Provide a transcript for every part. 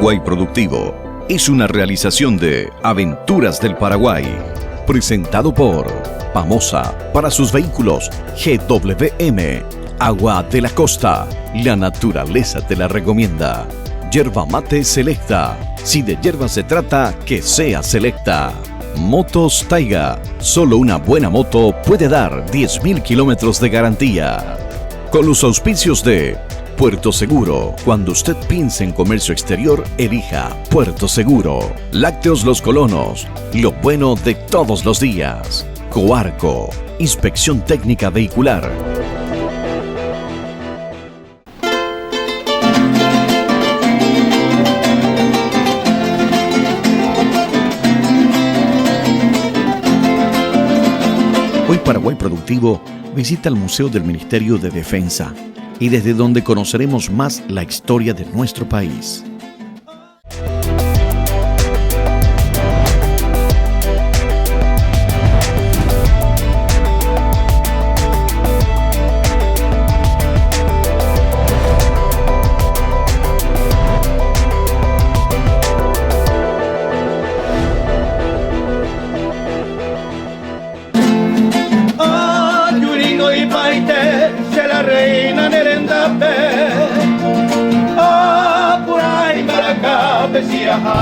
Paraguay Productivo es una realización de Aventuras del Paraguay, presentado por Pamosa para sus vehículos GWM, Agua de la Costa, la naturaleza te la recomienda. Yerba Mate Selecta, si de hierba se trata, que sea selecta. Motos Taiga, solo una buena moto puede dar 10.000 kilómetros de garantía. Con los auspicios de Puerto Seguro, cuando usted piense en comercio exterior, elija Puerto Seguro. Lácteos Los Colonos, lo bueno de todos los días. Coarco, inspección técnica vehicular. Hoy Paraguay Productivo visita el Museo del Ministerio de Defensa y desde donde conoceremos más la historia de nuestro país.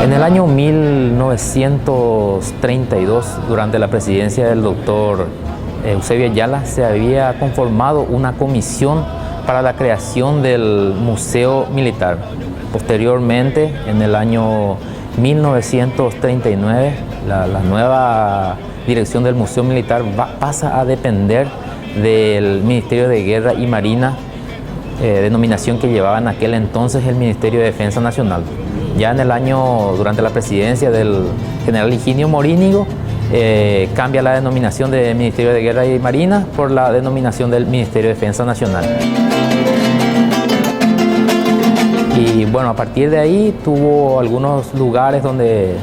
En el año 1932, durante la presidencia del doctor Eusebio Ayala, se había conformado una comisión para la creación del Museo Militar. Posteriormente, en el año 1939, la nueva dirección del Museo Militar pasa a depender del Ministerio de Guerra y Marina, denominación que llevaba en aquel entonces el Ministerio de Defensa Nacional. Ya en el año, durante la presidencia del general Higinio Morínigo, cambia la denominación del Ministerio de Guerra y Marina por la denominación del Ministerio de Defensa Nacional. Y bueno, a partir de ahí tuvo algunos lugares donde,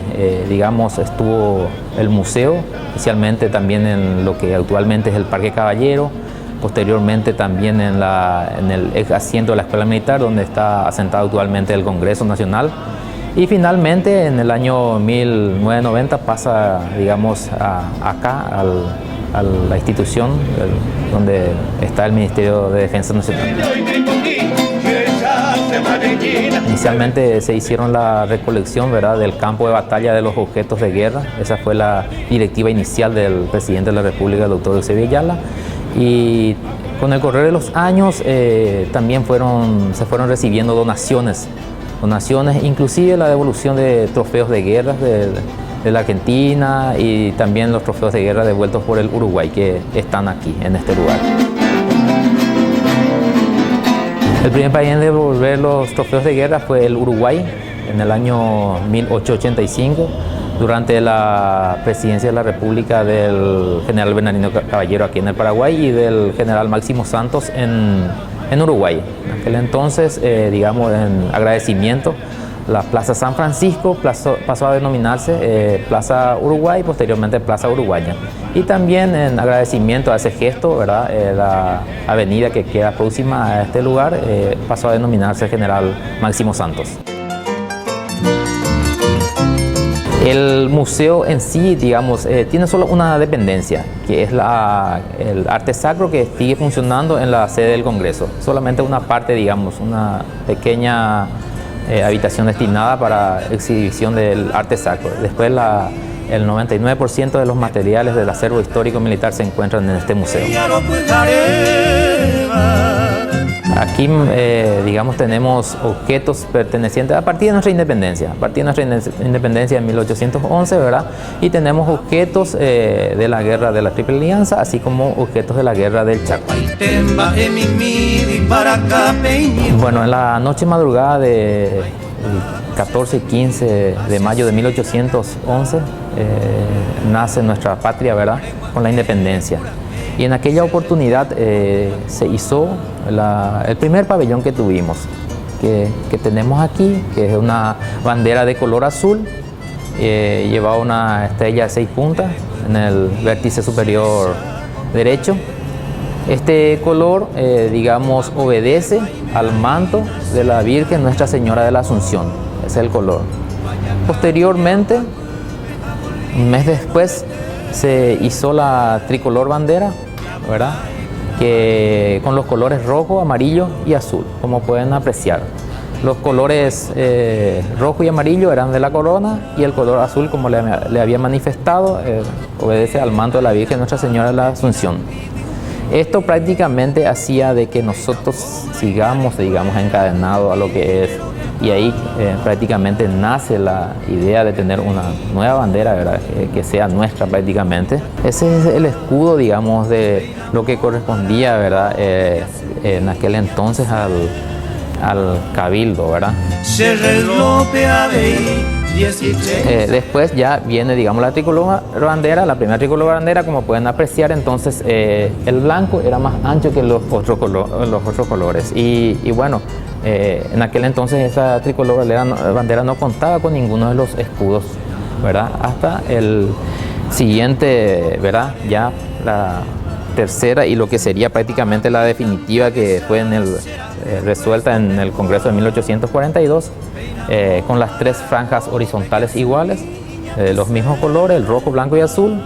digamos, estuvo el museo, especialmente también en lo que actualmente es el Parque Caballero, posteriormente también en el ex asiento de la Escuela Militar, donde está asentado actualmente el Congreso Nacional. Y finalmente, en el año 1990 pasa, digamos, acá, a la institución donde está el Ministerio de Defensa Nacional. Inicialmente se hicieron la recolección, ¿verdad?, del campo de batalla de los objetos de guerra. Esa fue la directiva inicial del presidente de la República, el doctor Eusebio Ayala. Y con el correr de los años también se fueron recibiendo donaciones, inclusive la devolución de trofeos de guerra de la Argentina y también los trofeos de guerra devueltos por el Uruguay, que están aquí, en este lugar. El primer país en devolver los trofeos de guerra fue el Uruguay en el año 1885, durante la presidencia de la República del general Bernardino Caballero aquí en el Paraguay y del general Máximo Santos en Uruguay. En aquel entonces, digamos, en agradecimiento, la Plaza San Francisco pasó a denominarse Plaza Uruguay y posteriormente Plaza Uruguaya. Y también en agradecimiento a ese gesto, ¿verdad?, la avenida que queda próxima a este lugar pasó a denominarse General Máximo Santos. El museo en sí, digamos, tiene solo una dependencia, que es el arte sacro, que sigue funcionando en la sede del Congreso. Solamente una parte, digamos, una pequeña habitación destinada para exhibición del arte sacro. Después el 99% de los materiales del acervo histórico militar se encuentran en este museo. Aquí, digamos, tenemos objetos pertenecientes a partir de nuestra independencia, en 1811, ¿verdad? Y tenemos objetos de la guerra de la Triple Alianza, así como objetos de la guerra del Chaco. Bueno, en la noche madrugada de 14 y 15 de mayo de 1811 nace nuestra patria, ¿verdad?, con la independencia. Y en aquella oportunidad se hizo el primer pabellón que tuvimos, que tenemos aquí, que es una bandera de color azul, lleva una estrella de 6 puntas en el vértice superior derecho. Este color, digamos, obedece al manto de la Virgen Nuestra Señora de la Asunción. ese es el color. Posteriormente, un mes después, se hizo la tricolor bandera, ¿verdad? Que con los colores rojo, amarillo y azul, como pueden apreciar. Los colores rojo y amarillo eran de la corona, y el color azul, como le había manifestado, obedece al manto de la Virgen Nuestra Señora de la Asunción. Esto prácticamente hacía de que nosotros sigamos, digamos, encadenados a lo que es, y ahí prácticamente nace la idea de tener una nueva bandera, ¿verdad? Que sea nuestra prácticamente. Ese es el escudo, digamos, de lo que correspondía, ¿verdad? En aquel entonces al cabildo, ¿verdad? Después ya viene, digamos, la tricolor bandera, la primera tricolor bandera, como pueden apreciar. Entonces el blanco era más ancho que los otros colores, y bueno, en aquel entonces esa tricolor bandera no contaba con ninguno de los escudos, ¿verdad? Hasta el siguiente, ¿verdad? Ya la tercera, y lo que sería prácticamente la definitiva, que fue resuelta en el Congreso de 1842, con las 3 franjas horizontales iguales, los mismos colores, el rojo, blanco y azul.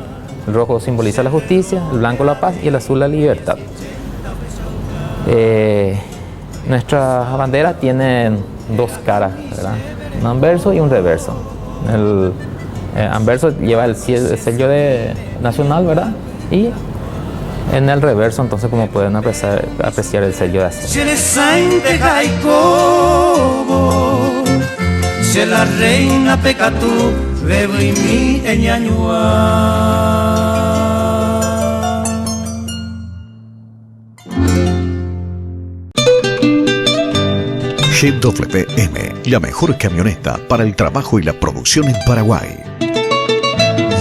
El rojo simboliza la justicia, el blanco la paz y el azul la libertad. Nuestra bandera tiene 2 caras, ¿verdad? Un anverso y un reverso. El anverso lleva el sello nacional, ¿verdad? Y en el reverso, entonces, como pueden apreciar el sello de así. La reina pecatú, bebo y mi eñañua. GWM, la mejor camioneta para el trabajo y la producción en Paraguay.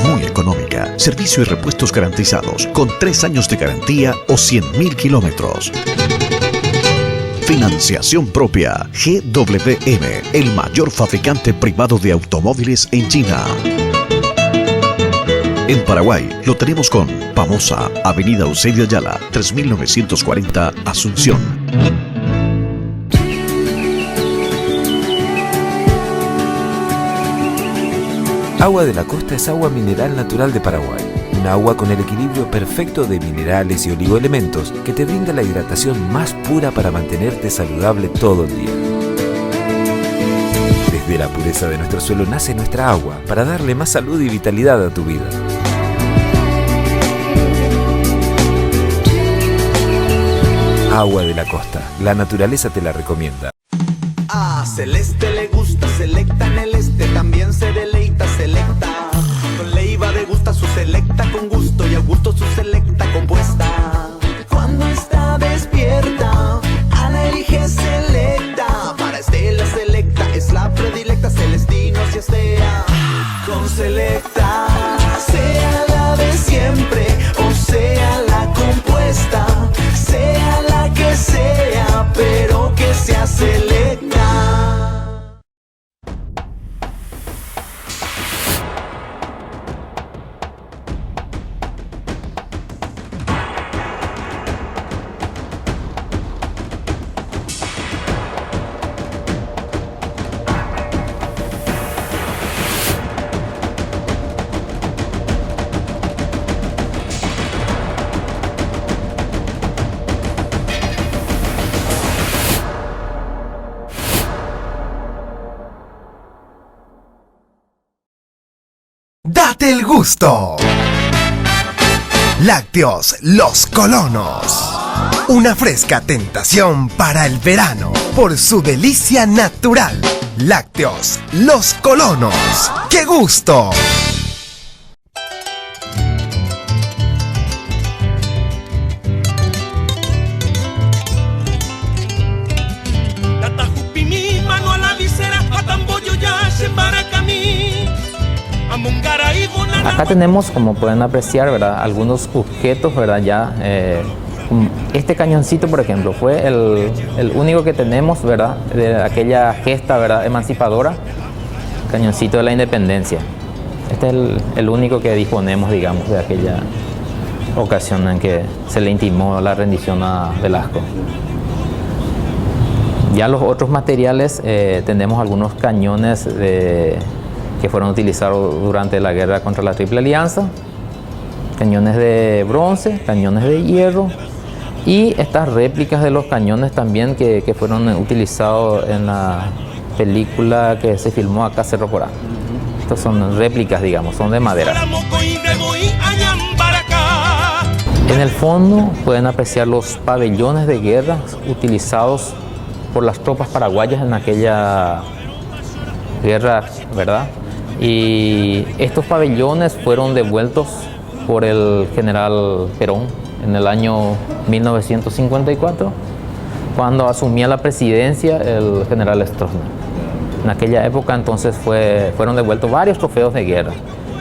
Muy económica, servicio y repuestos garantizados, con 3 años de garantía o 100.000 kilómetros. Financiación propia. GWM, el mayor fabricante privado de automóviles en China. En Paraguay lo tenemos con Pamosa, Avenida Eusebio Ayala, 3940, Asunción. Agua de la Costa es agua mineral natural de Paraguay. Un agua con el equilibrio perfecto de minerales y oligoelementos que te brinda la hidratación más pura para mantenerte saludable todo el día. Desde la pureza de nuestro suelo nace nuestra agua para darle más salud y vitalidad a tu vida. Agua de la Costa, la naturaleza te la recomienda. A Celeste le gusta Selecta en el este, también se deleita Selecta. Con Leiva le gusta su Selecta con gusto, y a gusto su Selecta compuesta. Cuando está despierta, Ana elige Selecta. Para Estela Selecta es la predilecta, Celestino si estea. Con Selecta, sea la de siempre o sea la compuesta, sea la que sea, pero que sea Selecta. ¡Date el gusto! Lácteos Los Colonos. Una fresca tentación para el verano por su delicia natural. Lácteos Los Colonos. ¡Qué gusto! Acá tenemos, como pueden apreciar, ¿verdad?, algunos objetos, ¿verdad? Ya este cañoncito, por ejemplo, fue el único que tenemos, ¿verdad?, de aquella gesta, ¿verdad?, emancipadora, cañoncito de la independencia. Este es el único que disponemos, digamos, de aquella ocasión en que se le intimó la rendición a Velasco. Ya los otros materiales, tenemos algunos cañones que fueron utilizados durante la guerra contra la Triple Alianza, cañones de bronce, cañones de hierro y estas réplicas de los cañones también que fueron utilizados en la película que se filmó acá, Cerro Corá. Estos son réplicas, digamos, son de madera. En el fondo pueden apreciar los pabellones de guerra utilizados por las tropas paraguayas en aquella guerra, ¿verdad? Y estos pabellones fueron devueltos por el general Perón en el año 1954, cuando asumía la presidencia el general Stroessner. En aquella época entonces fueron devueltos varios trofeos de guerra,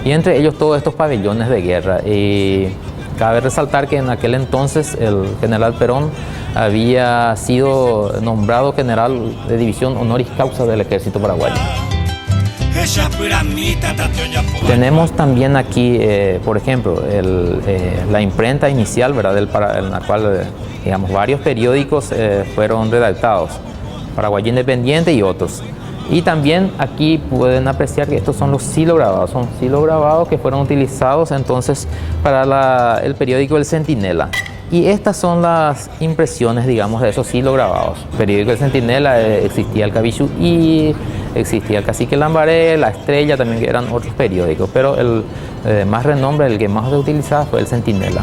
y entre ellos todos estos pabellones de guerra. Y cabe resaltar que en aquel entonces el general Perón había sido nombrado general de división honoris causa del ejército paraguayo. Tenemos también aquí, por ejemplo, la imprenta inicial, ¿verdad? En la cual, digamos, varios periódicos fueron redactados, Paraguay Independiente y otros. Y también aquí pueden apreciar que estos son los silograbados, que fueron utilizados entonces para el periódico El Centinela. Y estas son las impresiones, digamos, de esos silograbados. El periódico El Centinela, existía el Cabichu y existía el Cacique Lambaré, La Estrella, también que eran otros periódicos, pero el más renombre, el que más se utilizaba fue El Centinela.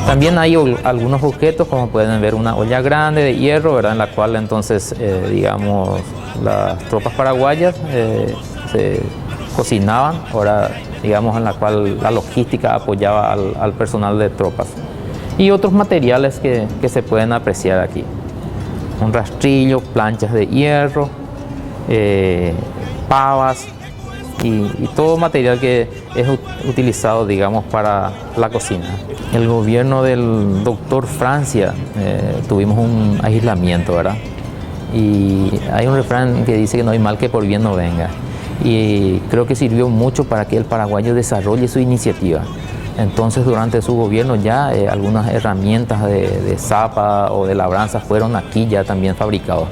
También hay algunos objetos, como pueden ver, una olla grande de hierro, ¿verdad? En la cual entonces, digamos, las tropas paraguayas se cocinaban, ahora, digamos, en la cual la logística apoyaba al personal de tropas. Y otros materiales que se pueden apreciar aquí: un rastrillo, planchas de hierro, pavas y todo material que es utilizado, digamos, para la cocina. El gobierno del doctor Francia, tuvimos un aislamiento, ¿verdad? Y hay un refrán que dice que no hay mal que por bien no venga. Y creo que sirvió mucho para que el paraguayo desarrolle su iniciativa. Entonces, durante su gobierno ya algunas herramientas de zapa o de labranza fueron aquí ya también fabricados.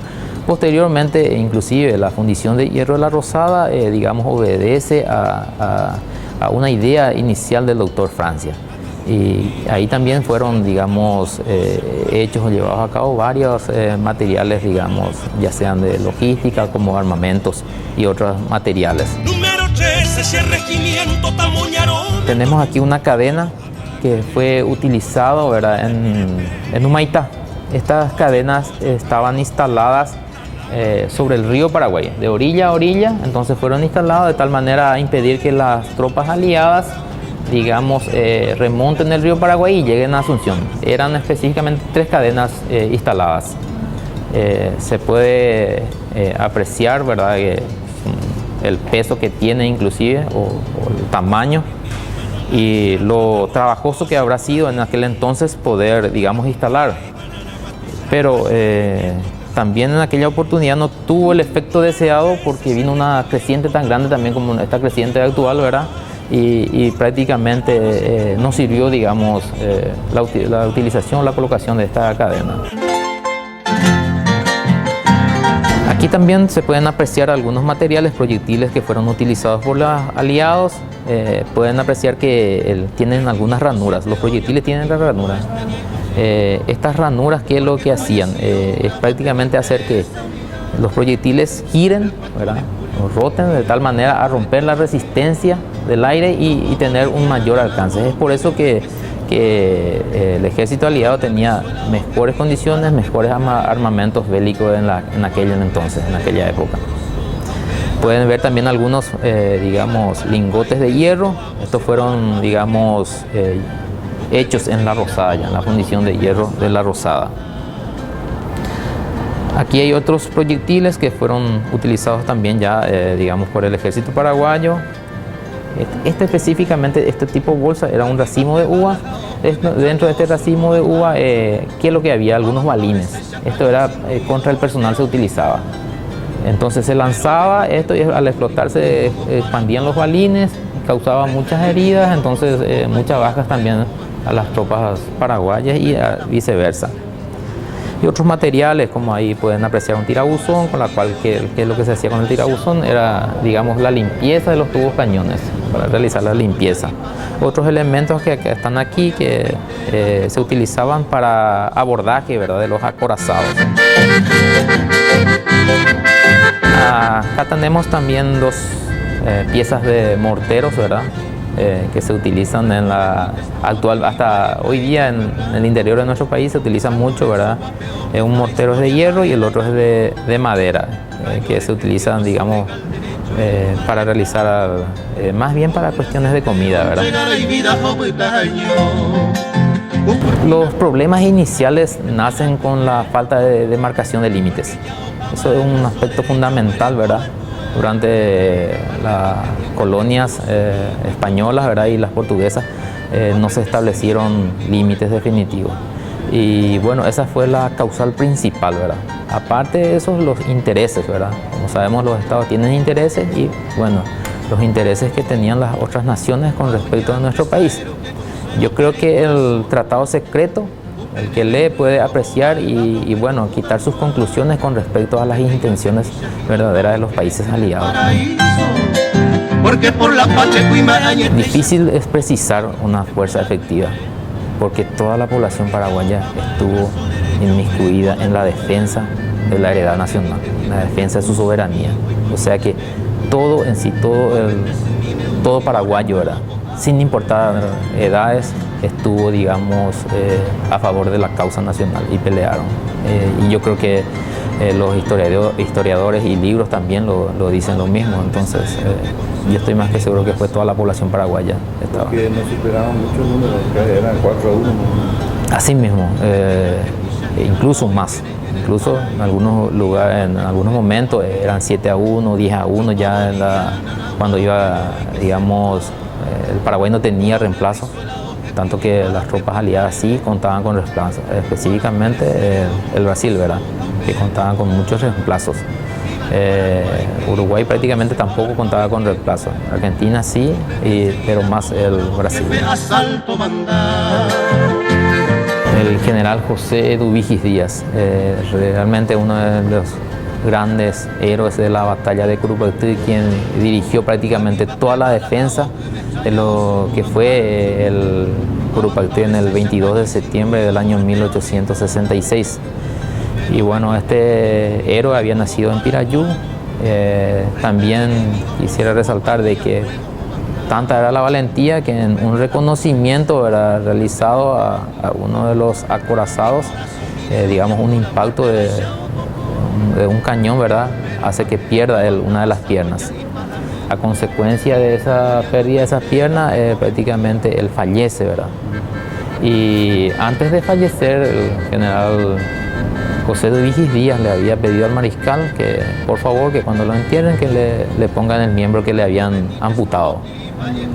Posteriormente, inclusive, la fundición de hierro de la Rosada, digamos, obedece a una idea inicial del doctor Francia. Y ahí también fueron, digamos, hechos o llevados a cabo varios materiales, digamos, ya sean de logística como armamentos y otros materiales. Tenemos aquí una cadena que fue utilizada, ¿verdad?, en Humaitá. Estas cadenas estaban instaladas sobre el río Paraguay, de orilla a orilla, entonces fueron instaladas de tal manera a impedir que las tropas aliadas, digamos, remonten el río Paraguay y lleguen a Asunción. Eran específicamente 3 cadenas instaladas. Se puede apreciar, ¿verdad?, el peso que tiene inclusive, o el tamaño, y lo trabajoso que habrá sido en aquel entonces poder, digamos, instalar. Pero también en aquella oportunidad no tuvo el efecto deseado, porque vino una creciente tan grande también como esta creciente actual, ¿verdad? Y prácticamente no sirvió, digamos, la utilización, la colocación de esta cadena. Aquí también se pueden apreciar algunos materiales, proyectiles que fueron utilizados por los aliados. Pueden apreciar que tienen algunas ranuras, los proyectiles tienen ranuras. Estas ranuras, ¿qué es lo que hacían? Es prácticamente hacer que los proyectiles giren, ¿verdad?, o roten de tal manera a romper la resistencia del aire y tener un mayor alcance. Es por eso que el ejército aliado tenía mejores condiciones, mejores armamentos bélicos en aquella época. Pueden ver también algunos, digamos, lingotes de hierro. Estos fueron, digamos, hechos en la Rosada, ya en la fundición de hierro de la Rosada. Aquí hay otros proyectiles que fueron utilizados también ya, digamos, por el ejército paraguayo. Específicamente, este tipo de bolsa era un racimo de uva. Dentro de este racimo de uva, ¿qué es lo que había? Algunos balines. Esto era contra el personal, se utilizaba. Entonces se lanzaba esto y al explotar se expandían los balines, causaba muchas heridas, entonces muchas bajas también a las tropas paraguayas y viceversa. y otros materiales, como ahí pueden apreciar un tirabuzón, con la cual que es lo que se hacía con el tirabuzón era, digamos, la limpieza de los tubos cañones, para realizar la limpieza. Otros elementos que están aquí que se utilizaban para abordaje, ¿verdad?, de los acorazados. Acá tenemos también dos piezas de morteros, ¿verdad?, que se utilizan en la actual, hasta hoy día en el interior de nuestro país se utilizan mucho, ¿verdad? Un mortero es de hierro y el otro es de madera, que se utilizan, digamos, para realizar, más bien para cuestiones de comida, ¿verdad? Los problemas iniciales nacen con la falta de demarcación de límites. Eso es un aspecto fundamental, ¿verdad? Durante las colonias españolas, ¿verdad?, y las portuguesas no se establecieron límites definitivos. Y bueno, esa fue la causal principal, ¿verdad? Aparte de eso, los intereses, ¿verdad? Como sabemos, los estados tienen intereses y bueno, los intereses que tenían las otras naciones con respecto a nuestro país. Yo creo que el tratado secreto, el que lee puede apreciar y bueno, quitar sus conclusiones con respecto a las intenciones verdaderas de los países aliados. Difícil es precisar una fuerza efectiva, porque toda la población paraguaya estuvo inmiscuida en la defensa de la heredad nacional, en la defensa de su soberanía. O sea que todo en sí, todo paraguayo, ¿verdad?, sin importar edades, estuvo, digamos, a favor de la causa nacional y pelearon. Y yo creo que los historiadores y libros también lo dicen lo mismo. Entonces, yo estoy más que seguro que fue toda la población paraguaya. Porque no superaban muchos números, que eran 4-1. Así mismo, incluso más. Incluso en algunos lugares, en algunos momentos eran 7-1, 10-1 ya cuando iba, digamos, el Paraguay no tenía reemplazo, tanto que las tropas aliadas sí contaban con reemplazos, específicamente el Brasil, ¿verdad?, que contaban con muchos reemplazos. Uruguay prácticamente tampoco contaba con reemplazos, Argentina sí, pero más el Brasil. El general José Eduvigis Díaz, realmente uno de los grandes héroes de la batalla de Curupaytí, quien dirigió prácticamente toda la defensa de lo que fue el Curupaytí en el 22 de septiembre del año 1866. Y bueno, este héroe había nacido en Pirayú. También quisiera resaltar de que tanta era la valentía que en un reconocimiento era realizado a uno de los acorazados, digamos, un impacto de un cañón, ¿verdad?, hace que pierda una de las piernas. A consecuencia de esa pérdida de esa pierna, prácticamente él fallece, ¿verdad? Y antes de fallecer, el general José Eduvigis Díaz le había pedido al mariscal que, por favor, que cuando lo entierren, que le pongan el miembro que le habían amputado.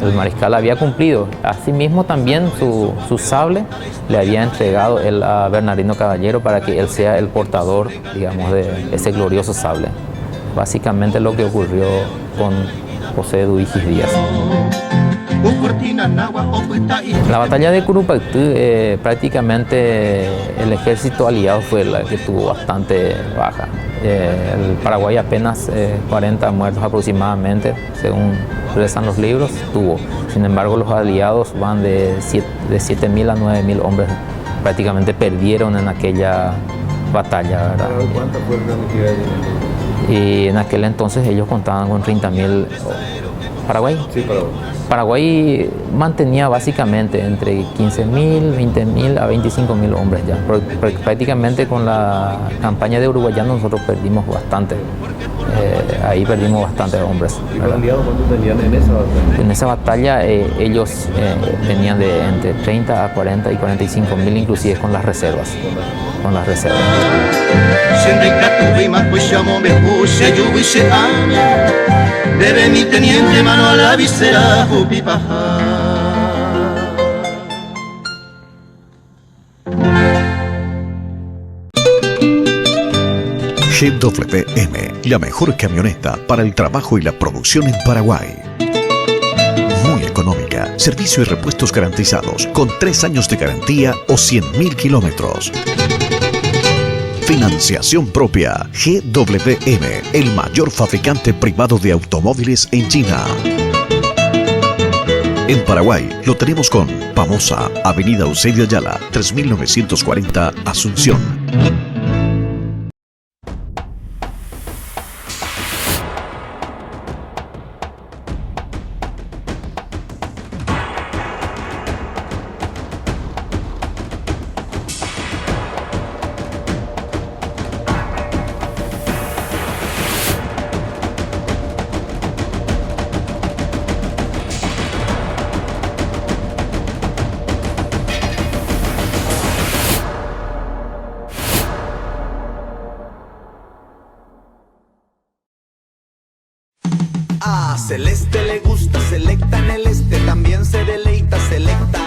El mariscal había cumplido. Asimismo, también su sable le había entregado él a Bernardino Caballero para que él sea el portador, digamos, de ese glorioso sable. Básicamente lo que ocurrió con José Eduvigis Díaz. La batalla de Curupaytí, prácticamente el ejército aliado fue el que tuvo bastante baja. El Paraguay apenas 40 muertos aproximadamente, según rezan los libros, tuvo. Sin embargo, los aliados van de 7.000 a 9.000 hombres, prácticamente perdieron en aquella batalla, ¿verdad? ¿Cuánta fue la cantidad de dinero? Y en aquel entonces ellos contaban con 30.000. ¿Paraguay? Sí, Paraguay. Paraguay mantenía básicamente entre 15.000, 20.000 a 25.000 hombres ya. Prácticamente con la campaña de Uruguayano nosotros perdimos bastante. Ahí perdimos bastantes hombres. ¿Y los aliados cuánto tenían en esa batalla? En esa batalla ellos tenían de entre 30 a 40 y 45.000, inclusive con las reservas. Con las reservas. Debe mi teniente mano a la visera Jupipaja. GWM, la mejor camioneta para el trabajo y la producción en Paraguay. Muy económica, servicio y repuestos garantizados, con 3 años de garantía o 100.000 kilómetros. Financiación propia. GWM, el mayor fabricante privado de automóviles en China. En Paraguay lo tenemos con Pamosa, Avenida Eusebio Ayala, 3940, Asunción. A Celeste le gusta, selecta en el este, también se deleita, selecta.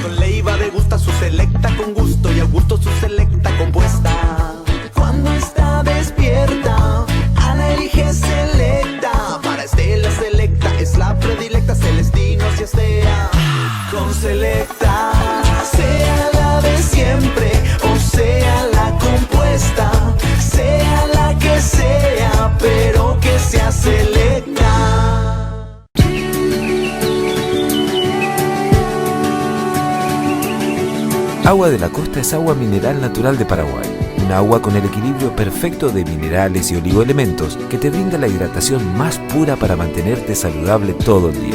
Con Leiva degusta su selecta con gusto y a gusto su selecta compuesta. Cuando está despierta, Ana elige selecta. Para Estela selecta es la predilecta, Celestino si estea. Con selecta, sea la de siempre o sea la compuesta, sea la que sea, pero que sea selecta. Agua de la Costa es agua mineral natural de Paraguay. Un agua con el equilibrio perfecto de minerales y oligoelementos que te brinda la hidratación más pura para mantenerte saludable todo el día.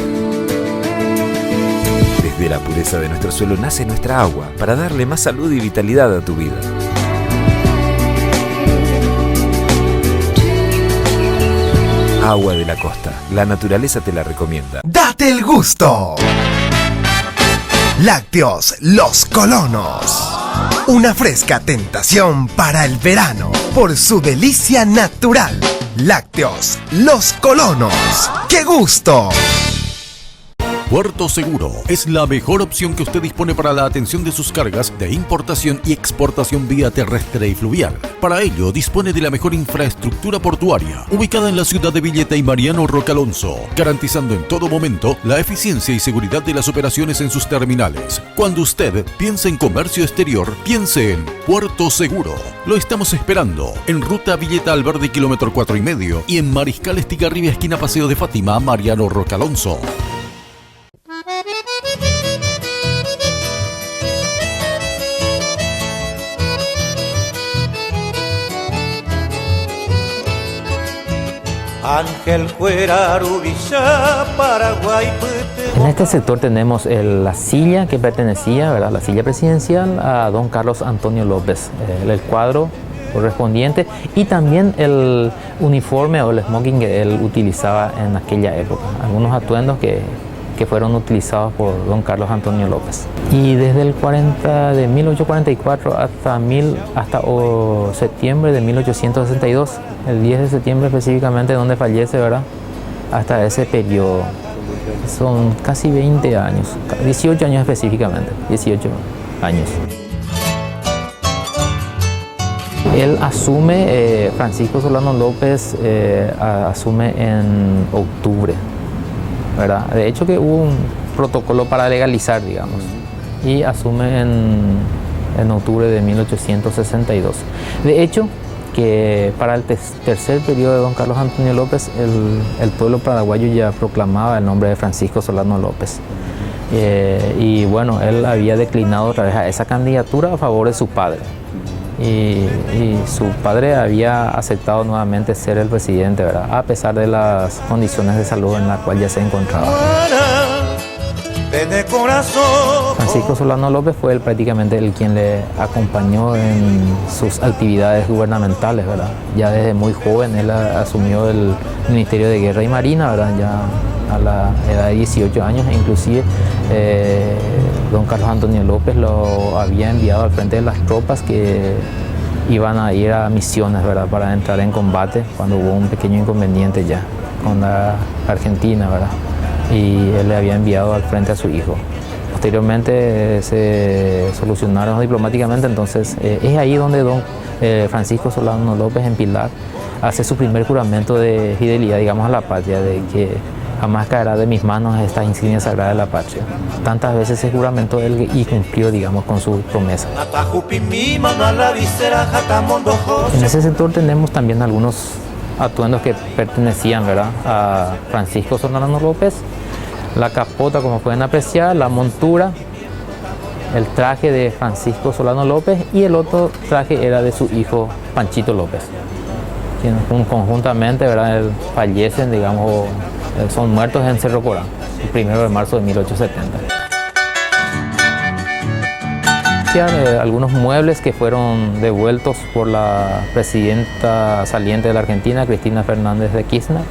Desde la pureza de nuestro suelo nace nuestra agua para darle más salud y vitalidad a tu vida. Agua de la Costa. La naturaleza te la recomienda. ¡Date el gusto! Lácteos Los Colonos. Una fresca tentación para el verano por su delicia natural. Lácteos Los Colonos. ¡Qué gusto! Puerto Seguro es la mejor opción que usted dispone para la atención de sus cargas de importación y exportación vía terrestre y fluvial. Para ello, dispone de la mejor infraestructura portuaria, ubicada en la ciudad de Villeta y Mariano Roca Alonso, garantizando en todo momento la eficiencia y seguridad de las operaciones en sus terminales. Cuando usted piense en comercio exterior, piense en Puerto Seguro. Lo estamos esperando en Ruta Villeta Alverde, kilómetro 4,5, y en Mariscal Estigarribia, esquina Paseo de Fátima, Mariano Roca Alonso. Ángel Juerarubilla, Paraguay. En este sector tenemos la silla que pertenecía, ¿verdad?, la silla presidencial a don Carlos Antonio López, el cuadro correspondiente y también el uniforme o el smoking que él utilizaba en aquella época, algunos atuendos que fueron utilizados por don Carlos Antonio López. Y desde el 1844 hasta septiembre de 1862, el 10 de septiembre específicamente, donde fallece, ¿verdad?, hasta ese periodo. Son casi 20 años, 18 años específicamente, 18 años. Él asume, Francisco Solano López asume en octubre, ¿verdad? De hecho que hubo un protocolo para legalizar, digamos, y asume en octubre de 1862. De hecho, que para el tercer periodo de don Carlos Antonio López, el pueblo paraguayo ya proclamaba el nombre de Francisco Solano López. Y bueno, él había declinado otra vez a esa candidatura a favor de su padre. Y su padre había aceptado nuevamente ser el presidente, ¿verdad?, a pesar de las condiciones de salud en las cuales ya se encontraba. Francisco Solano López fue prácticamente el quien le acompañó en sus actividades gubernamentales, ¿verdad? Ya desde muy joven él asumió el Ministerio de Guerra y Marina, ¿verdad?, ya a la edad de 18 años, e inclusive don Carlos Antonio López lo había enviado al frente de las tropas que iban a ir a misiones, ¿verdad?, para entrar en combate cuando hubo un pequeño inconveniente ya con la Argentina, ¿verdad?, y él le había enviado al frente a su hijo. Posteriormente se solucionaron diplomáticamente, entonces es ahí donde don Francisco Solano López en Pilar hace su primer juramento de fidelidad, digamos, a la patria, de que jamás caerá de mis manos esta insignia sagrada de la patria. Tantas veces se juramentó él y cumplió, digamos, con su promesa. En ese sector tenemos también algunos atuendos que pertenecían, ¿verdad?, a Francisco Solano López. La capota, como pueden apreciar, la montura, el traje de Francisco Solano López, y el otro traje era de su hijo Panchito López. Conjuntamente, ¿verdad?, fallecen, digamos, son muertos en Cerro Corán, el 1 de marzo de 1870. Algunos muebles que fueron devueltos por la presidenta saliente de la Argentina, Cristina Fernández de Kirchner.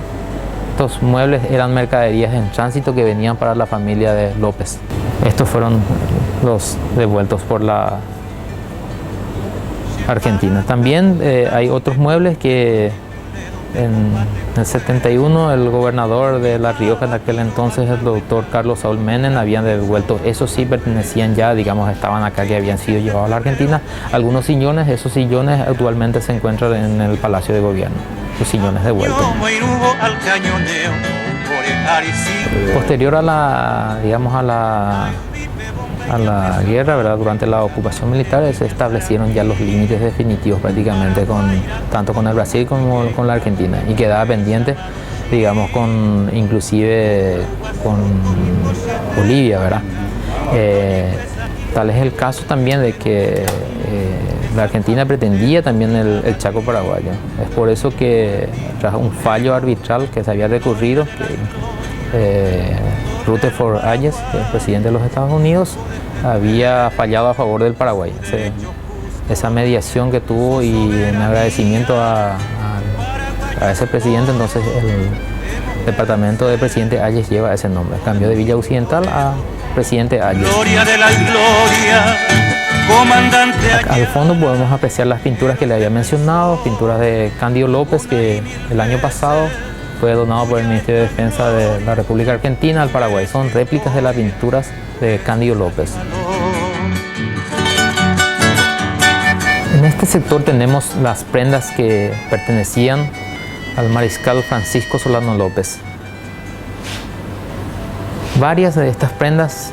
Estos muebles eran mercaderías en tránsito que venían para la familia de López. Estos fueron los devueltos por la Argentina. También hay otros muebles que en el 71 el gobernador de La Rioja en aquel entonces, el doctor Carlos Saúl Menem, habían devuelto. Esos sí pertenecían ya, digamos, estaban acá, que habían sido llevados a la Argentina. Algunos sillones, esos sillones actualmente se encuentran en el Palacio de Gobierno, los sillones devueltos. Posterior a la, digamos, a la guerra, ¿verdad?, durante la ocupación militar, se establecieron ya los límites definitivos prácticamente tanto con el Brasil como con la Argentina, y quedaba pendiente, digamos, inclusive con Bolivia, ¿verdad? Tal es el caso también de que la Argentina pretendía también el Chaco paraguayo. Es por eso que tras un fallo arbitral que se había recurrido, Rutherford Hayes, el presidente de los Estados Unidos, había fallado a favor del Paraguay. Esa mediación que tuvo, y en agradecimiento a ese presidente, entonces el departamento del presidente Hayes lleva ese nombre. Cambió de Villa Occidental a presidente Hayes. Gloria de la gloria, comandante. Al fondo podemos apreciar las pinturas que le había mencionado, pinturas de Cándido López, que el año pasado fue donado por el Ministerio de Defensa de la República Argentina al Paraguay. Son réplicas de las pinturas de Cándido López. En este sector tenemos las prendas que pertenecían al mariscal Francisco Solano López. Varias de estas prendas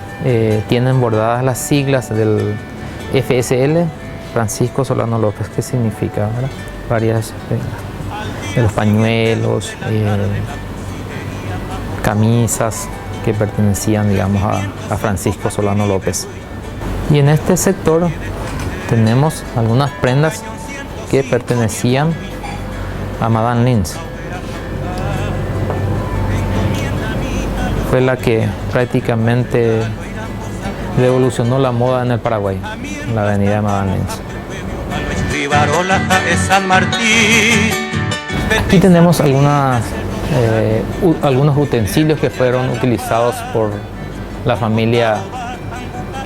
tienen bordadas las siglas del FSL, Francisco Solano López. ¿Qué significa, verdad? Varias de los pañuelos, camisas que pertenecían, digamos, a Francisco Solano López. Y en este sector tenemos algunas prendas que pertenecían a Madame Lins. Fue la que prácticamente revolucionó la moda en el Paraguay, en la avenida de Madame Lins. Aquí tenemos algunos utensilios que fueron utilizados por la familia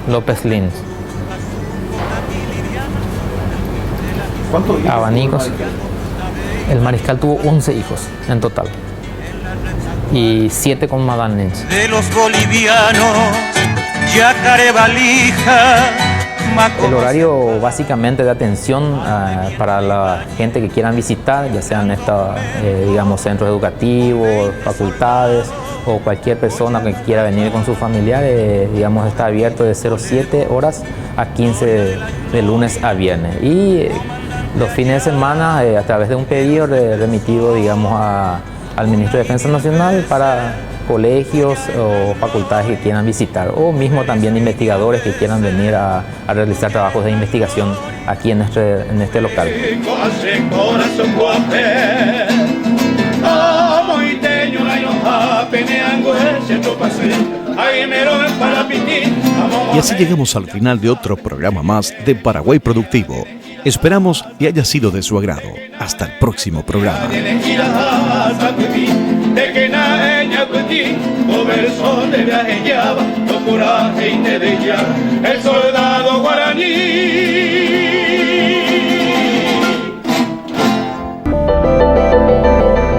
López Lins. ¿Cuántos hijos? Abanicos. El mariscal tuvo 11 hijos en total, y 7 con Madame Lins. De los bolivianos, Yacaré Valija. El horario básicamente de atención para la gente que quieran visitar, ya sean digamos, centros educativos, facultades, o cualquier persona que quiera venir con su familiar, digamos, está abierto de 07 horas a 15 de lunes a viernes. Y los fines de semana, a través de un pedido remitido, digamos, al Ministro de Defensa Nacional para colegios o facultades que quieran visitar, o mismo también investigadores que quieran venir a realizar trabajos de investigación aquí en este local. Y así llegamos al final de otro programa más de Paraguay Productivo. Esperamos que haya sido de su agrado. Hasta el próximo programa. El soldado guaraní.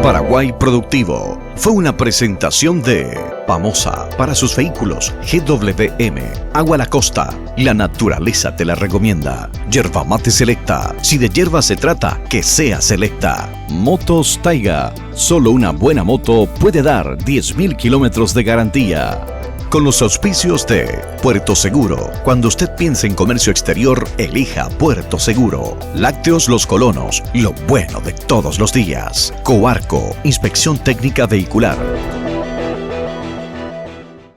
Paraguay Productivo fue una presentación de Pamosa para sus vehículos. GWM. Agua La Costa. La naturaleza te la recomienda. Yerba mate selecta. Si de hierba se trata, que sea selecta. Motos Taiga. Solo una buena moto puede dar 10.000 kilómetros de garantía. Con los auspicios de Puerto Seguro. Cuando usted piense en comercio exterior, elija Puerto Seguro. Lácteos Los Colonos. Lo bueno de todos los días. Coarco. Inspección técnica vehicular.